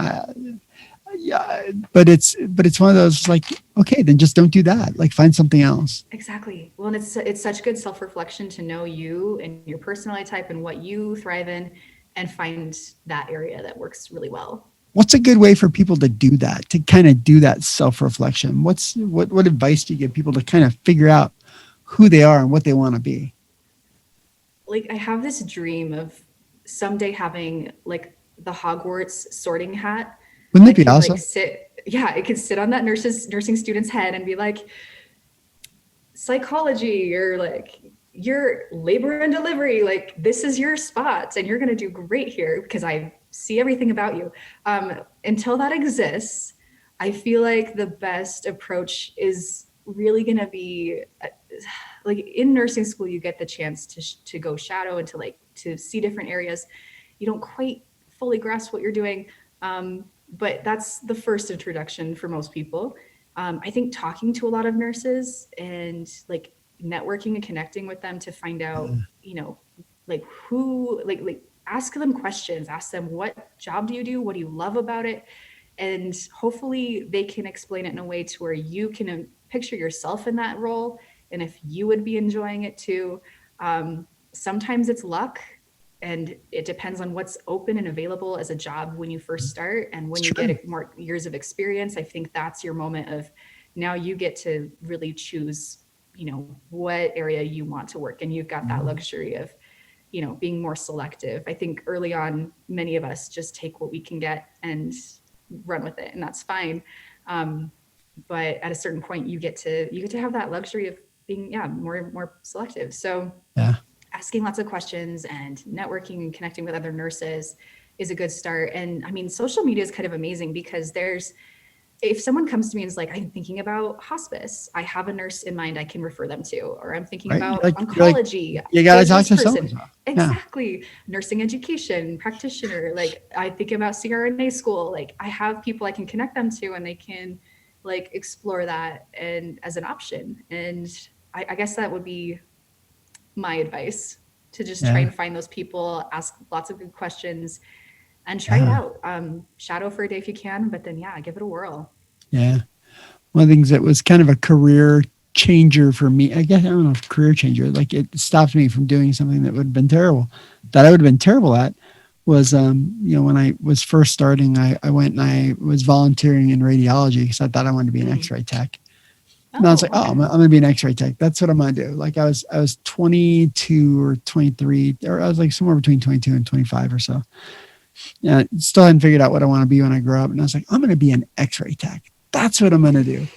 Speaker 2: yeah, but it's one of those like, okay, then just don't do that. Like find something else.
Speaker 1: Exactly. Well, and it's such good self-reflection to know you and your personality type and what you thrive in and find that area that works really well.
Speaker 2: What's a good way for people to do that? To kind of do that self-reflection. What advice do you give people to kind of figure out who they are and what they want to be?
Speaker 1: Like I have this dream of someday having like the Hogwarts sorting hat
Speaker 2: Wouldn't that
Speaker 1: that
Speaker 2: be
Speaker 1: can like
Speaker 2: awesome?
Speaker 1: sit, yeah, it can sit on that nursing student's head and be like psychology or like your labor and delivery, like this is your spot and you're going to do great here because I see everything about you. Until that exists, I feel like the best approach is really going to be like in nursing school, you get the chance to go shadow and to like to see different areas. You don't quite fully grasp what you're doing, but that's the first introduction for most people. I think talking to a lot of nurses and like networking and connecting with them to find out, like who, like ask them questions, ask them what job do you do, what do you love about it, and hopefully they can explain it in a way to where you can picture yourself in that role and if you would be enjoying it too. Sometimes it's luck and it depends on what's open and available as a job when you first start and
Speaker 2: It's
Speaker 1: when you
Speaker 2: true.
Speaker 1: get more years of experience. I think that's your moment of now you get to really choose, what area you want to work, and you've got that luxury of being more selective. I think early on many of us just take what we can get and run with it, and that's fine. But at a certain point you get to have that luxury of being, yeah, more selective. So
Speaker 2: Yeah.
Speaker 1: asking lots of questions and networking and connecting with other nurses is a good start. And I mean, social media is kind of amazing because if someone comes to me and is like, I'm thinking about hospice, I have a nurse in mind I can refer them to, or I'm thinking
Speaker 2: Right.
Speaker 1: about
Speaker 2: You're like,
Speaker 1: oncology,
Speaker 2: you got to
Speaker 1: there's
Speaker 2: talk
Speaker 1: this
Speaker 2: to so and
Speaker 1: person.
Speaker 2: so. Yeah.
Speaker 1: Exactly. Nursing education practitioner. Like I think about CRNA school, like I have people I can connect them to and they can like explore that and as an option. And I guess that would be my advice, to just try
Speaker 2: Yeah.
Speaker 1: and find those people, ask lots of good questions, and try it
Speaker 2: Yeah.
Speaker 1: out. Shadow for a day if you can, but then yeah, give it a whirl.
Speaker 2: Yeah. One of the things that was kind of a career changer for me, I guess, I don't know if career changer, like it stopped me from doing something that would have been terrible, that I would have been terrible at was, when I was first starting, I went and I was volunteering in radiology because I thought I wanted to be an
Speaker 1: Mm.
Speaker 2: X-ray tech. And I was
Speaker 1: Oh,
Speaker 2: like, oh, I'm
Speaker 1: okay.
Speaker 2: going to be an X-ray tech. That's what I'm going to do. Like I was 22 or 23, or I was like somewhere between 22 and 25 or so. Yeah, still hadn't figured out what I want to be when I grow up. And I was like, I'm going to be an X-ray tech. That's what I'm going to do.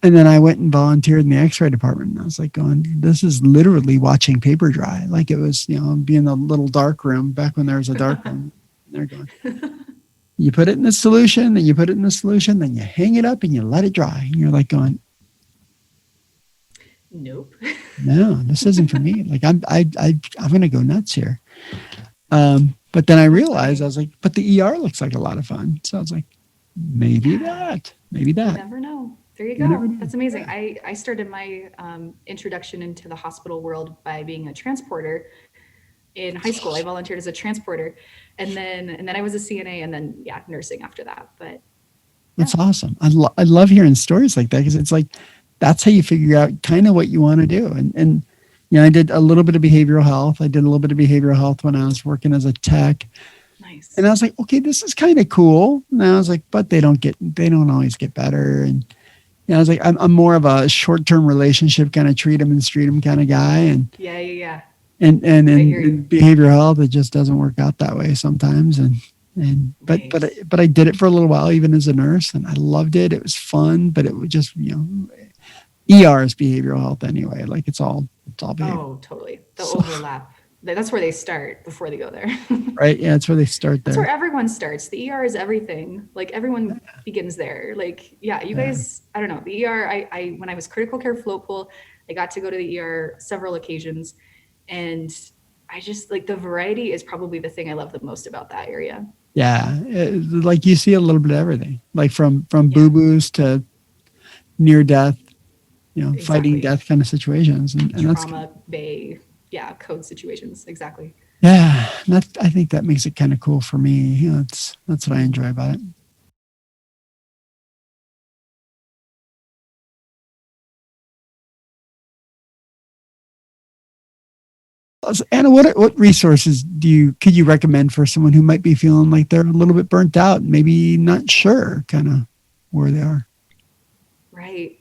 Speaker 2: And then I went and volunteered in the X-ray department. And I was like, going, this is literally watching paper dry. Like it was, be in the little dark room back when there was a dark room. And they're going, you put it in the solution, then you put it in the solution, then you hang it up and you let it dry. And you're like going,
Speaker 1: Nope.
Speaker 2: no, this isn't for me. Like I'm going to go nuts here. But then I
Speaker 1: That's
Speaker 2: realized, I
Speaker 1: funny.
Speaker 2: was like, but the ER looks like a lot of fun. So I was like, maybe
Speaker 1: Yeah,
Speaker 2: that, maybe
Speaker 1: you
Speaker 2: that.
Speaker 1: never know. There you
Speaker 2: You never
Speaker 1: go.
Speaker 2: know.
Speaker 1: That's amazing.
Speaker 2: Yeah.
Speaker 1: I started my introduction into the hospital world by being a transporter in high school. I volunteered as a transporter, and then I was a CNA, and then yeah, nursing after that. But yeah.
Speaker 2: That's awesome. I love hearing stories like that because it's like that's how you figure out kind of what you want to do. And I did a little bit of behavioral health. I did a little bit of behavioral health when I was working as a tech, and
Speaker 1: Nice.
Speaker 2: I was like, okay, this is kind of cool. And I was like, but they don't always get better. And I was like, I'm more of a short term relationship kind of treat them and street them kind of guy, and
Speaker 1: Yeah, yeah, yeah.
Speaker 2: and
Speaker 1: I hear
Speaker 2: in
Speaker 1: you.
Speaker 2: behavioral health, it just doesn't work out that way sometimes. And
Speaker 1: Nice.
Speaker 2: but I did it for a little while, even as a nurse, and I loved it. It was fun, but it was just ER is behavioral health anyway. Like it's all behavior,
Speaker 1: Oh, totally. The
Speaker 2: so,
Speaker 1: overlap. That's where they start before they go there.
Speaker 2: right? Yeah, it's where they start
Speaker 1: That's where
Speaker 2: there.
Speaker 1: everyone starts. The ER is everything. Like everyone begins there. Like, yeah, you
Speaker 2: Yeah,
Speaker 1: guys, I don't know. The ER, I when I was critical care float pool, I got to go to the ER several occasions. And I just like the variety is probably the thing I love the most about that area.
Speaker 2: yeah. Like you see a little bit of everything, like from boo
Speaker 1: Yeah,
Speaker 2: boos to near death, fighting
Speaker 1: exactly.
Speaker 2: death kind of situations, and that's
Speaker 1: Trauma bay, yeah, code situations. Exactly.
Speaker 2: Yeah, I think that makes it kind of cool for me. That's what I enjoy about it. So Anna, what resources could you recommend for someone who might be feeling like they're a little bit burnt out, maybe not sure kind of where they are?
Speaker 1: Right.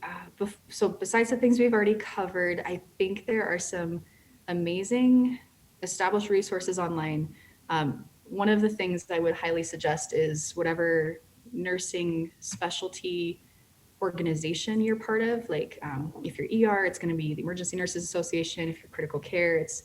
Speaker 1: So besides the things we've already covered, I think there are some amazing established resources online. One of the things I would highly suggest is whatever nursing specialty organization you're part of. Like if you're ER, it's going to be the Emergency Nurses Association. If you're critical care, it's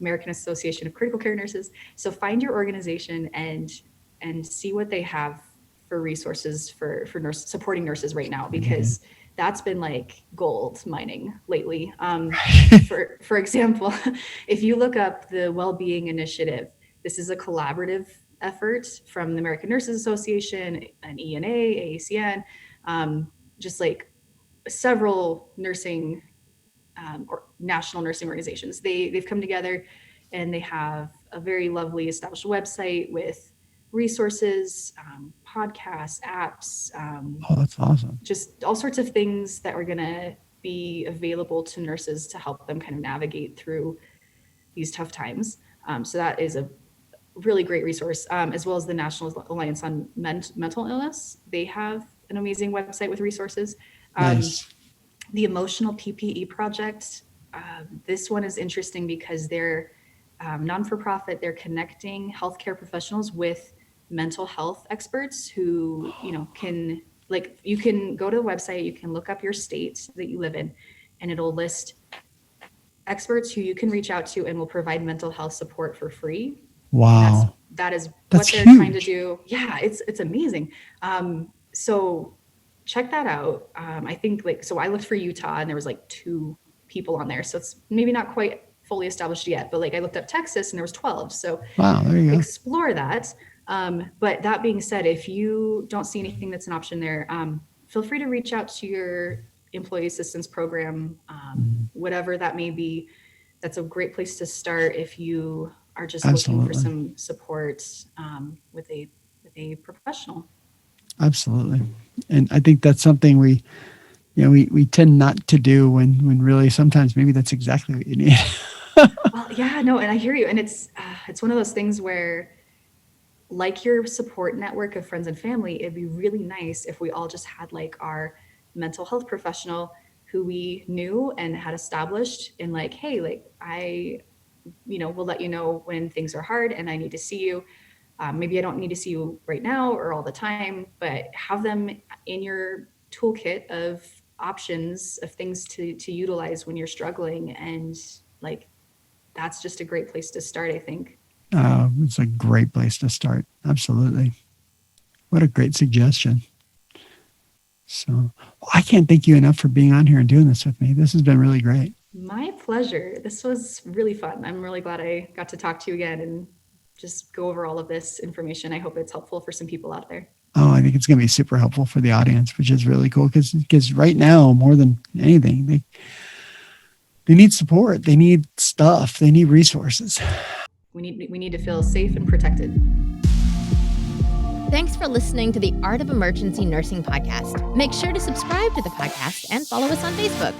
Speaker 1: American Association of Critical Care Nurses. So find your organization and see what they have for resources for supporting nurses right now, because that's been like gold mining lately. For example, if you look up the Wellbeing Initiative, this is a collaborative effort from the American Nurses Association, and ENA, AACN, just like several nursing or national nursing organizations. They've come together and they have a very lovely established website with resources, podcasts, apps,
Speaker 2: Oh, that's awesome.
Speaker 1: just all sorts of things that are going to be available to nurses to help them kind of navigate through these tough times. So that is a really great resource, as well as the National Alliance on Mental Illness. They have an amazing website with resources.
Speaker 2: Nice.
Speaker 1: The Emotional PPE Project, this one is interesting because they're non-for-profit. They're connecting healthcare professionals with mental health experts who, can, like, you can go to the website, you can look up your state that you live in, and it'll list experts who you can reach out to and will provide mental health support for free.
Speaker 2: Wow.
Speaker 1: That is
Speaker 2: That's
Speaker 1: what they're
Speaker 2: huge.
Speaker 1: trying to do. Yeah, it's amazing. So check that out. I think so I looked for Utah and there was like 2 people on there. So it's maybe not quite fully established yet, but like I looked up Texas and there was 12. So
Speaker 2: Wow, there you go.
Speaker 1: explore that. But that being said, if you don't see anything that's an option there, feel free to reach out to your employee assistance program, whatever that may be. That's a great place to start if you are just looking for some support with a professional.
Speaker 2: Absolutely. And I think that's something we tend not to do when really sometimes maybe that's exactly what you need.
Speaker 1: Well, yeah, no, and I hear you. And it's one of those things where, like your support network of friends and family, it'd be really nice if we all just had like our mental health professional who we knew and had established, and like, hey, like I, will let you know when things are hard and I need to see you. Maybe I don't need to see you right now or all the time, but have them in your toolkit of options of things to utilize when you're struggling. And like, that's just a great place to start, I think.
Speaker 2: It's a great place to start. Absolutely. What a great suggestion. So I can't thank you enough for being on here and doing this with me. This has been really great.
Speaker 1: My pleasure. This was really fun. I'm really glad I got to talk to you again and just go over all of this information. I hope it's helpful for some people out there.
Speaker 2: Oh, I think it's going to be super helpful for the audience, which is really cool because right now, more than anything, they need support. They need stuff. They need resources.
Speaker 1: We need to feel safe and protected.
Speaker 3: Thanks for listening to the Art of Emergency Nursing podcast. Make sure to subscribe to the podcast and follow us on Facebook.